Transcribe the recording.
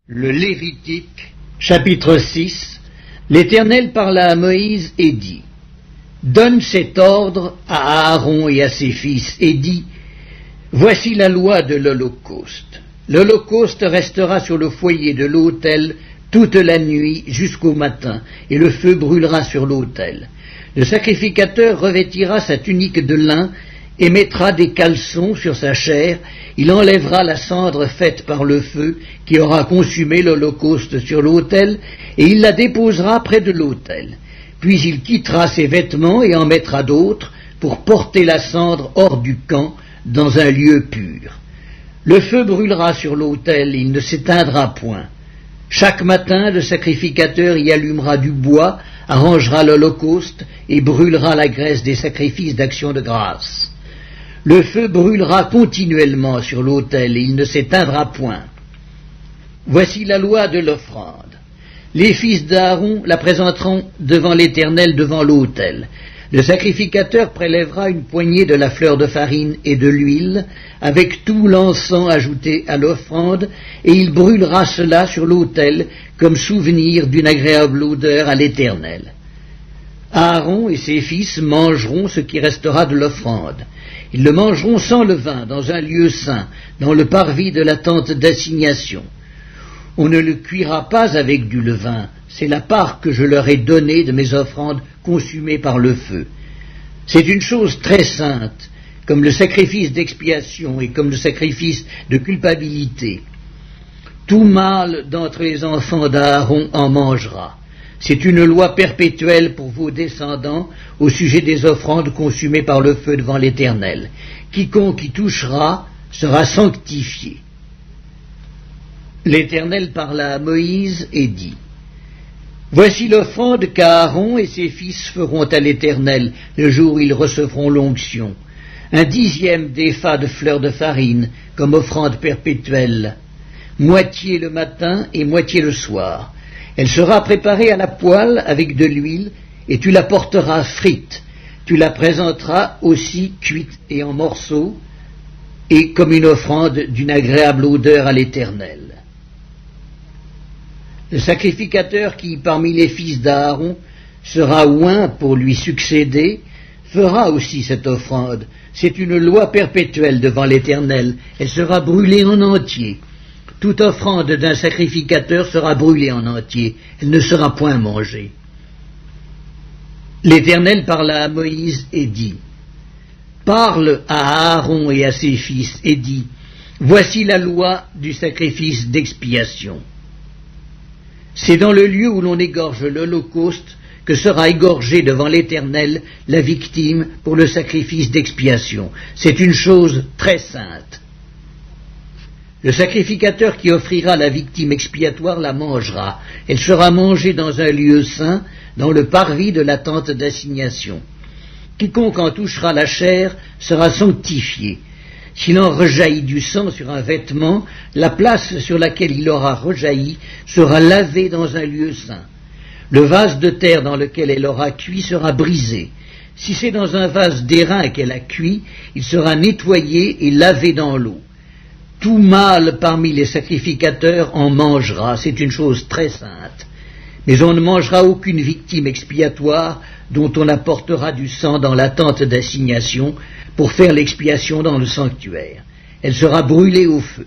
Le Lévitique, chapitre 6. L'Éternel parla à Moïse et dit: Donne cet ordre à Aaron et à ses fils, et dis: Voici la loi de l'Holocauste. L'Holocauste restera sur le foyer de l'autel toute la nuit jusqu'au matin, et le feu brûlera sur l'autel. Le sacrificateur revêtira sa tunique de lin et mettra des caleçons sur sa chair. Il enlèvera la cendre faite par le feu qui aura consumé l'holocauste sur l'autel, et il la déposera près de l'autel. Puis il quittera ses vêtements et en mettra d'autres pour porter la cendre hors du camp dans un lieu pur. Le feu brûlera sur l'autel, il ne s'éteindra point. Chaque matin, le sacrificateur y allumera du bois, arrangera l'holocauste et brûlera la graisse des sacrifices d'action de grâce. Le feu brûlera continuellement sur l'autel et il ne s'éteindra point. Voici la loi de l'offrande. Les fils d'Aaron la présenteront devant l'Éternel devant l'autel. Le sacrificateur prélèvera une poignée de la fleur de farine et de l'huile, avec tout l'encens ajouté à l'offrande, et il brûlera cela sur l'autel comme souvenir d'une agréable odeur à l'Éternel. Aaron et ses fils mangeront ce qui restera de l'offrande. Ils le mangeront sans levain, dans un lieu saint, dans le parvis de la tente d'assignation. On ne le cuira pas avec du levain, c'est la part que je leur ai donnée de mes offrandes consumées par le feu. C'est une chose très sainte, comme le sacrifice d'expiation et comme le sacrifice de culpabilité. Tout mâle d'entre les enfants d'Aaron en mangera. C'est une loi perpétuelle pour vos descendants au sujet des offrandes consumées par le feu devant l'Éternel. Quiconque y touchera sera sanctifié. L'Éternel parla à Moïse et dit: Voici l'offrande qu'Aaron et ses fils feront à l'Éternel le jour où ils recevront l'onction. 1/10 d'épha de fleur de farine comme offrande perpétuelle, moitié le matin et moitié le soir. Elle sera préparée à la poêle avec de l'huile, et tu la porteras frite. Tu la présenteras aussi cuite et en morceaux, et comme une offrande d'une agréable odeur à l'Éternel. Le sacrificateur qui, parmi les fils d'Aaron, sera oint pour lui succéder, fera aussi cette offrande. C'est une loi perpétuelle devant l'Éternel. Elle sera brûlée en entier. Toute offrande d'un sacrificateur sera brûlée en entier, elle ne sera point mangée. L'Éternel parla à Moïse et dit: Parle à Aaron et à ses fils et dis: Voici la loi du sacrifice d'expiation. C'est dans le lieu où l'on égorge l'holocauste que sera égorgée devant l'Éternel la victime pour le sacrifice d'expiation. C'est une chose très sainte. Le sacrificateur qui offrira la victime expiatoire la mangera. Elle sera mangée dans un lieu saint, dans le parvis de la tente d'assignation. Quiconque en touchera la chair sera sanctifié. S'il en rejaillit du sang sur un vêtement, la place sur laquelle il aura rejailli sera lavée dans un lieu saint. Le vase de terre dans lequel elle aura cuit sera brisé. Si c'est dans un vase d'airain qu'elle a cuit, il sera nettoyé et lavé dans l'eau. Tout mâle parmi les sacrificateurs en mangera, c'est une chose très sainte. Mais on ne mangera aucune victime expiatoire dont on apportera du sang dans la tente d'assignation pour faire l'expiation dans le sanctuaire. Elle sera brûlée au feu.